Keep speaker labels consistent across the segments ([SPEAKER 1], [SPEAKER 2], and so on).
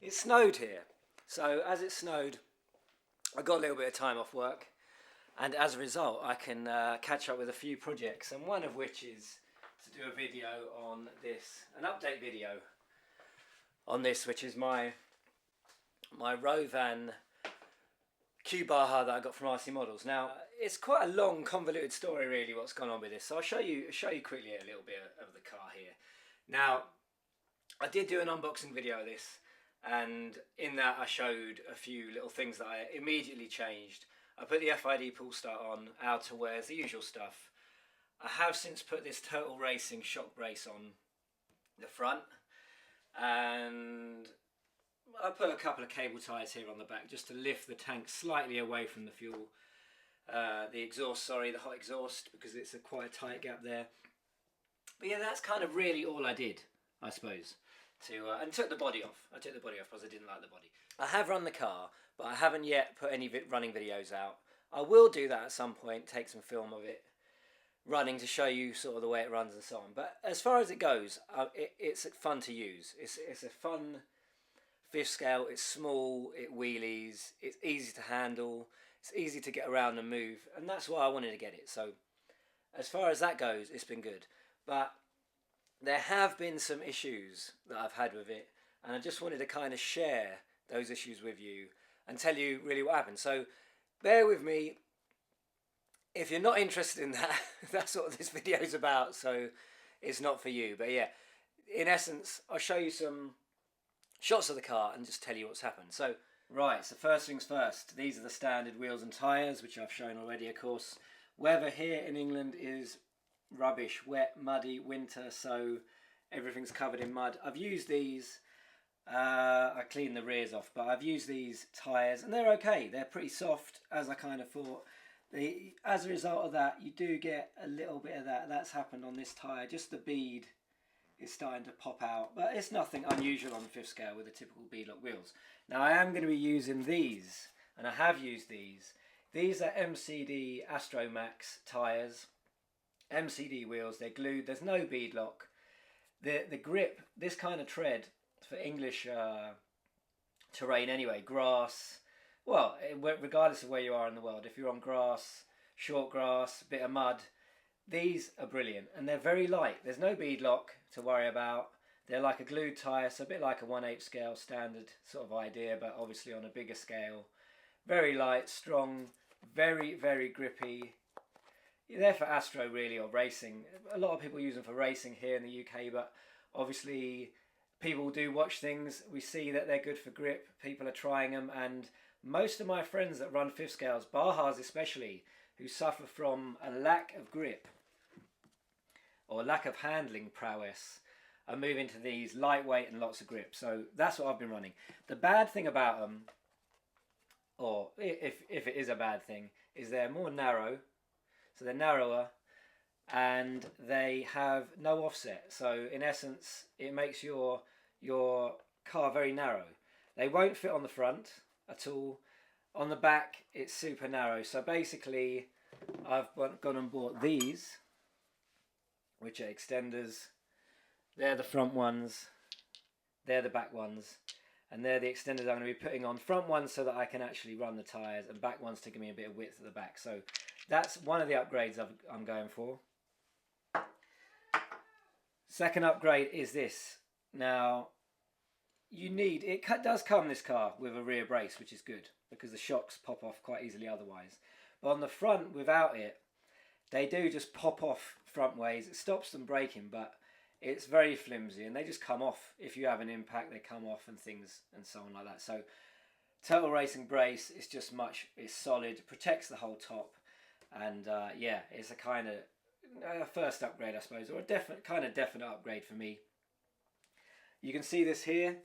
[SPEAKER 1] It snowed here, so as it snowed, I got a little bit of time off work, and as a result, I can catch up with a few projects, and one of which is to do a video on this, an update video on this, which is my Rovan Q Baja that I got from Rcmodelz. Now, it's quite a long, convoluted story, really, what's gone on with this. So I'll show you quickly a little bit of the car here. Now, I did do an unboxing video of this, and in that I showed a few little things that I immediately changed. I put the FID pull start on, outer wears, the usual stuff. I have since put this Turtle Racing shock brace on the front, and I put a couple of cable ties here on the back just to lift the tank slightly away from the fuel, the exhaust, sorry, the hot exhaust, because it's quite a tight gap there. But yeah, that's kind of really all I did, I suppose. And took the body off. I took the body off because I didn't like the body. I have run the car, but I haven't yet put any running videos out. I will do that at some point, take some film of it running to show you sort of the way it runs and so on. But as far as it goes, it's fun to use. It's a fun fifth scale. It's small, it wheelies, it's easy to handle, it's easy to get around and move, and that's why I wanted to get it. So as far as that goes, it's been good. But there have been some issues that I've had with it, and I just wanted to kind of share those issues with you and tell you really what happened. So bear with me. If you're not interested in that, that's what this video is about, so it's not for you. But yeah, in essence, I'll show you some shots of the car and just tell you what's happened. So, right, so first things first, these are the standard wheels and tyres, which I've shown already, of course. Weather here in England is rubbish, wet, muddy, winter, so everything's covered in mud. I've used these, I cleaned the rears off, but I've used these tyres and they're okay. They're pretty soft, as I kind of thought. As a result of that, you do get a little bit of that. That's happened on this tyre. Just the bead is starting to pop out, but it's nothing unusual on the fifth scale with the typical beadlock wheels. Now I am going to be using these, and I have used these. These are MCD Astro Max tyres. MCD wheels, they're glued, there's no beadlock. The grip, this kind of tread for English terrain anyway, grass, well, regardless of where you are in the world, if you're on grass, short grass, bit of mud, these are brilliant, and they're very light. There's no beadlock to worry about. They're like a glued tyre, so a bit like a 1/8 scale standard sort of idea, but obviously on a bigger scale. Very light, strong, very, very grippy. They're for Astro really, or racing. A lot of people use them for racing here in the UK, but obviously people do watch things. We see that they're good for grip. People are trying them, and most of my friends that run fifth scales, Bajas especially, who suffer from a lack of grip or lack of handling prowess, are moving to these lightweight and lots of grip. So that's what I've been running. The bad thing about them, or if it is a bad thing, is they're more narrow. So they're narrower, and they have no offset. So in essence, it makes your car very narrow. They won't fit on the front at all. On the back, it's super narrow. So basically, I've gone and bought these, which are extenders. They're the front ones. They're the back ones. And they're the extenders I'm going to be putting on. Front ones so that I can actually run the tyres, and back ones to give me a bit of width at the back. So that's one of the upgrades I'm going for. Second upgrade is this. Now, it does come, this car, with a rear brace, which is good, because the shocks pop off quite easily otherwise. But on the front, without it, they do just pop off front ways. It stops them braking, but it's very flimsy, and they just come off. If you have an impact, they come off and things and so on like that. So Turtle Racing brace is just it's solid, protects the whole top, and yeah, it's a kind of first upgrade, I suppose, or a definite upgrade for me. You can see this here.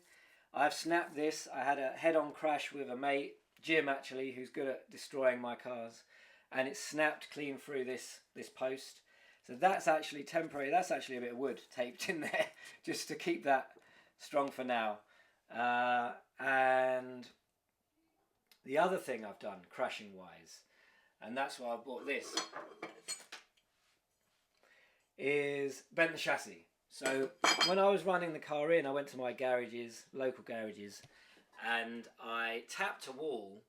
[SPEAKER 1] I've snapped this. I had a head-on crash with a mate, Jim actually, who's good at destroying my cars, and it snapped clean through this post. So that's actually temporary. That's actually a bit of wood taped in there just to keep that strong for now. And the other thing I've done, crashing wise, and that's why I bought this, is bent the chassis. So when I was running the car in, I went to my garages, local garages, and I tapped a wall.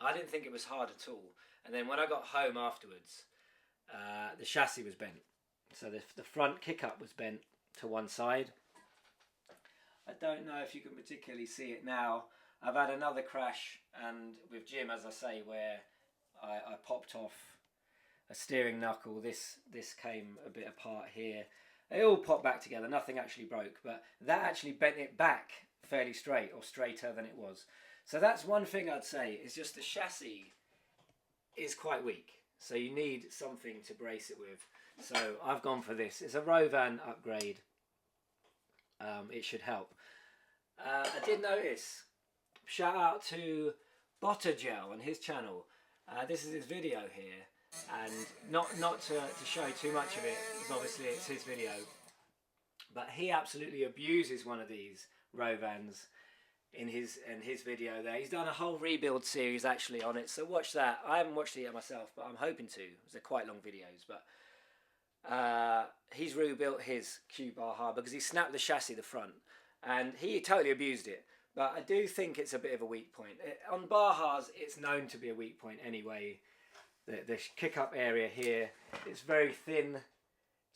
[SPEAKER 1] I didn't think it was hard at all, and then when I got home afterwards, the chassis was bent. So the front kick-up was bent to one side. I don't know if you can particularly see it now. I've had another crash, and with Jim, as I say, where I popped off a steering knuckle. This came a bit apart here. They all popped back together. Nothing actually broke, but that actually bent it back fairly straight, or straighter than it was. So that's one thing I'd say, is just the chassis is quite weak. So you need something to brace it with. So I've gone for this. It's a Rovan upgrade. It should help. I did notice, shout out to Gel on his channel. This is his video here, and not to show too much of it, because obviously it's his video, but he absolutely abuses one of these Rovans in his video there. He's done a whole rebuild series actually on it, so watch that. I haven't watched it yet myself, but I'm hoping to. They're quite long videos, but he's rebuilt his Q Baja because he snapped the chassis, the front, and he totally abused it. But I do think it's a bit of a weak point. On Bajas, it's known to be a weak point anyway. The kick-up area here, it's very thin,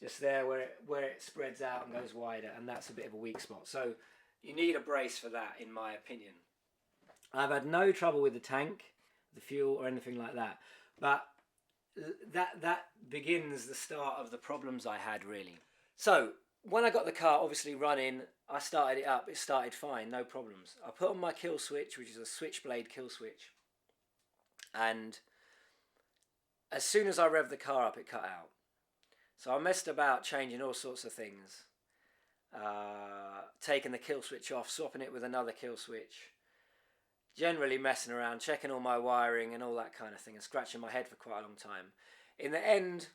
[SPEAKER 1] just there where it spreads out and goes wider, and that's a bit of a weak spot. So you need a brace for that, in my opinion. I've had no trouble with the tank, the fuel, or anything like that. But that begins the start of the problems I had, really. So when I got the car obviously running, I started it up. It started fine, no problems. I put on my kill switch, which is a switchblade kill switch, and as soon as I revved the car up, it cut out. So I messed about changing all sorts of things, taking the kill switch off, swapping it with another kill switch, generally messing around, checking all my wiring and all that kind of thing, and scratching my head for quite a long time. In the end,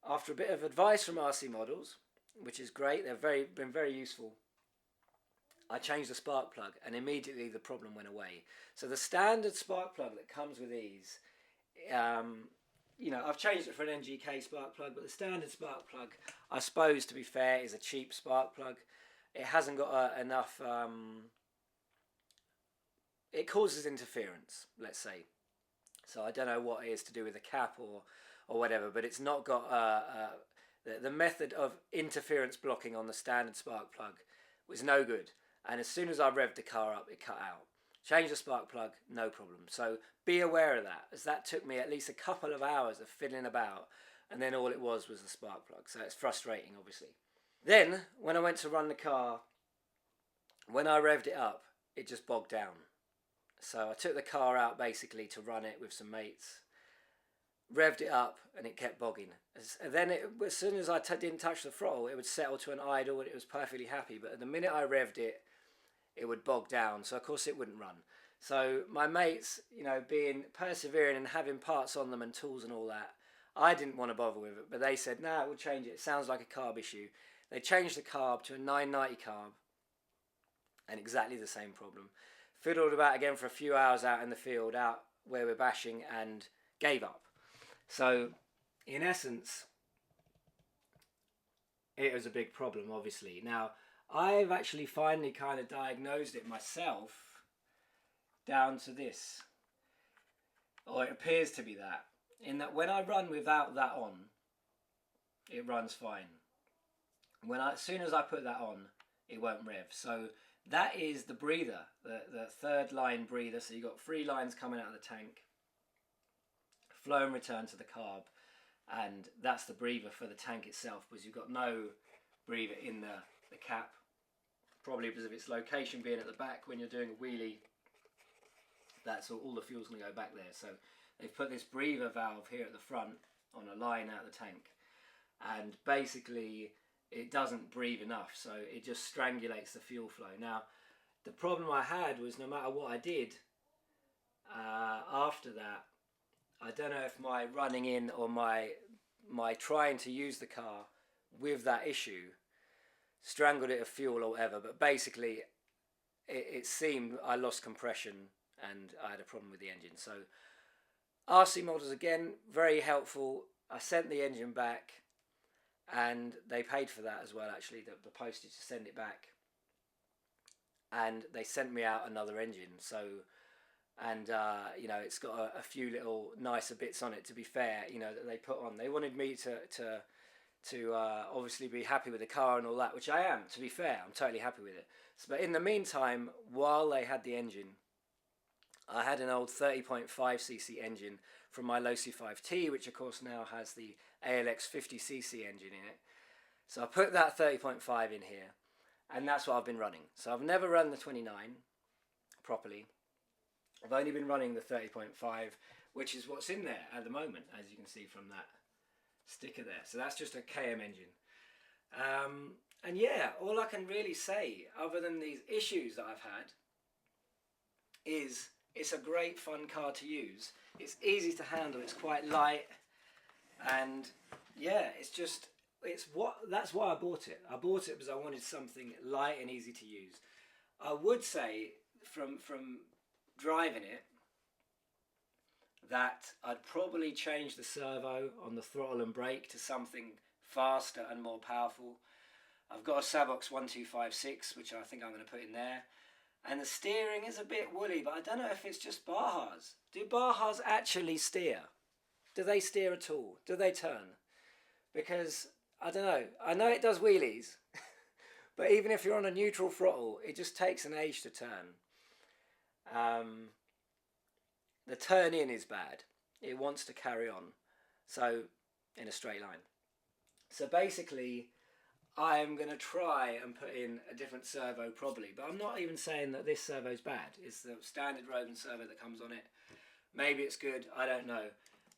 [SPEAKER 1] after a bit of advice from Rcmodelz, which is great, they've been very useful, I changed the spark plug, and immediately the problem went away. So the standard spark plug that comes with these, you know, I've changed it for an NGK spark plug, but the standard spark plug, I suppose, to be fair, is a cheap spark plug. It hasn't got enough, it causes interference, let's say. So I don't know what it is to do with the cap or whatever, but it's not got the method of interference blocking on the standard spark plug was no good. And as soon as I revved the car up, it cut out. Change the spark plug, no problem. So be aware of that, as that took me at least a couple of hours of fiddling about, and then all it was the spark plug. So it's frustrating, obviously. Then, when I went to run the car, when I revved it up, it just bogged down. So I took the car out basically to run it with some mates, revved it up, and it kept bogging. And then as soon as I didn't touch the throttle, it would settle to an idle and it was perfectly happy. But the minute I revved it, it would bog down, so of course it wouldn't run. So my mates, you know, being persevering and having parts on them and tools and all that, I didn't want to bother with it, but they said, no, we'll change it. It sounds like a carb issue. They changed the carb to a 990 carb, and exactly the same problem. Fiddled about again for a few hours out in the field, out where we're bashing, and gave up. So, in essence, it was a big problem, obviously. Now, I've actually finally kind of diagnosed it myself down to this, or it appears to be that, in that when I run without that on, it runs fine. As soon as I put that on, it won't rev. So that is the breather, the third line breather. So you've got 3 lines coming out of the tank, flow and return to the carb, and that's the breather for the tank itself, because you've got no breather in the cap, probably because of its location being at the back. When you're doing a wheelie, that's all the fuel's going to go back there. So they've put this breather valve here at the front on a line out of the tank, and basically it doesn't breathe enough, so it just strangulates the fuel flow. Now the problem I had was, no matter what I did after that, I don't know if my running in or my trying to use the car with that issue strangled it of fuel or whatever, but basically it seemed I lost compression and I had a problem with the engine. So Rcmodelz, again, very helpful. I sent the engine back, and they paid for that as well, actually, the postage to send it back. and they sent me out another engine. So, and you know, it's got a few little nicer bits on it, to be fair, you know, that they put on. They wanted me to obviously be happy with the car and all that, which I am, to be fair. I'm totally happy with it. So, but in the meantime, while they had the engine, I had an old 30.5cc engine from my Losi 5T, which of course now has the ALX 50cc engine in it. So I put that 30.5 in here, and that's what I've been running. So I've never run the 29 properly. I've only been running the 30.5, which is what's in there at the moment, as you can see from that sticker there. So that's just a KM engine. And yeah, all I can really say, other than these issues that I've had, is it's a great fun car to use. It's easy to handle, it's quite light, and yeah, that's why I bought it. I bought it because I wanted something light and easy to use. I would say from driving it that I'd probably change the servo on the throttle and brake to something faster and more powerful. I've got a Savox 1256, which I think I'm going to put in there. And the steering is a bit woolly, but I don't know if it's just Bajas. Do Bajas actually steer? Do they steer at all? Do they turn? Because, I don't know. I know it does wheelies, but even if you're on a neutral throttle, it just takes an age to turn. The turn in is bad. It wants to carry on, so in a straight line. So basically, I'm going to try and put in a different servo probably, but I'm not even saying that this servo's bad. It's the standard Rovan servo that comes on it. Maybe it's good, I don't know.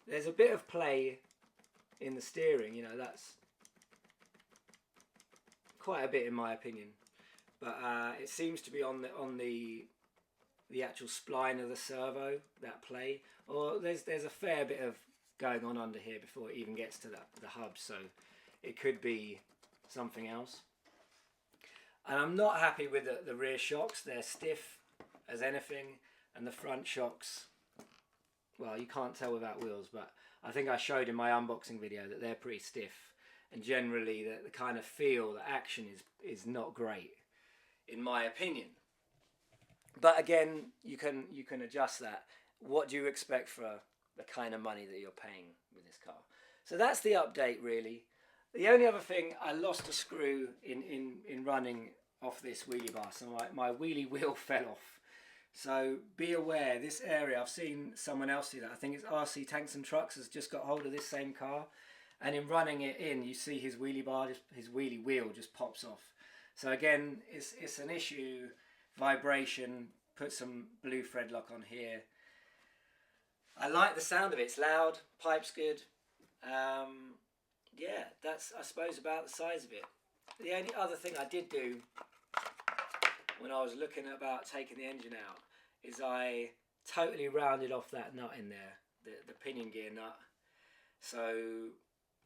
[SPEAKER 1] There's a bit of play in the steering, you know, that's quite a bit in my opinion. But it seems to be on the actual spline of the servo, that play. Or there's a fair bit of going on under here before it even gets to the hub, so it could be something else. And I'm not happy with the rear shocks. They're stiff as anything, and the front shocks, well, you can't tell without wheels, but I think I showed in my unboxing video that they're pretty stiff, and generally the kind of feel, the action is not great in my opinion. But again, you can adjust that. What do you expect for the kind of money that you're paying with this car? So that's the update really. The only other thing, I lost a screw in running off this wheelie bar, so my wheelie wheel fell off. So be aware, this area, I've seen someone else do that. I think it's RC Tanks and Trucks has just got hold of this same car, and in running it in, you see his wheelie bar, his wheelie wheel just pops off. So again, it's an issue, vibration. Put some blue thread lock on here. I like the sound of it, it's loud, pipe's good. Yeah, that's I suppose about the size of it. The only other thing I did do when I was looking about taking the engine out is I totally rounded off that nut in there, the pinion gear nut. So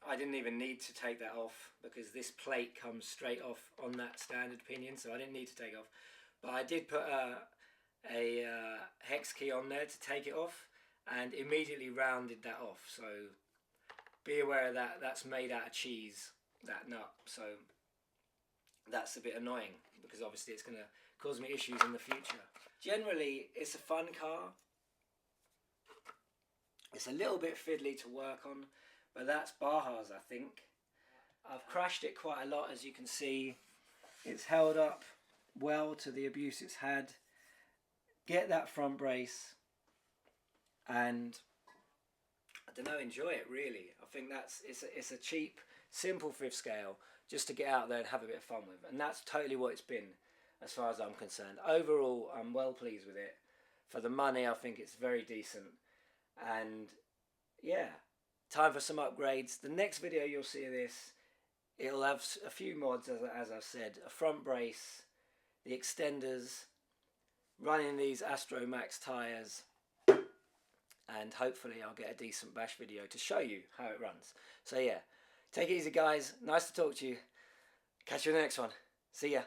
[SPEAKER 1] I didn't even need to take that off because this plate comes straight off on that standard pinion, so I didn't need to take it off. But I did put a hex key on there to take it off and immediately rounded that off. So be aware of that. That's made out of cheese, that nut. So that's a bit annoying because obviously it's going to cause me issues in the future. Generally, it's a fun car. It's a little bit fiddly to work on, but that's Baja's, I think. I've crashed it quite a lot, as you can see. It's held up well to the abuse it's had. Get that front brace and I don't know, enjoy it really. I think it's a cheap, simple fifth scale just to get out there and have a bit of fun with, and that's totally what it's been as far as I'm concerned. Overall, I'm well pleased with it. For the money, I think it's very decent, and yeah, time for some upgrades. The next video you'll see of this, it'll have a few mods, as I've said, a front brace, the extenders, running these Astro Max tyres, and hopefully I'll get a decent bash video to show you how it runs. So yeah, take it easy guys, nice to talk to you, catch you in the next one, see ya.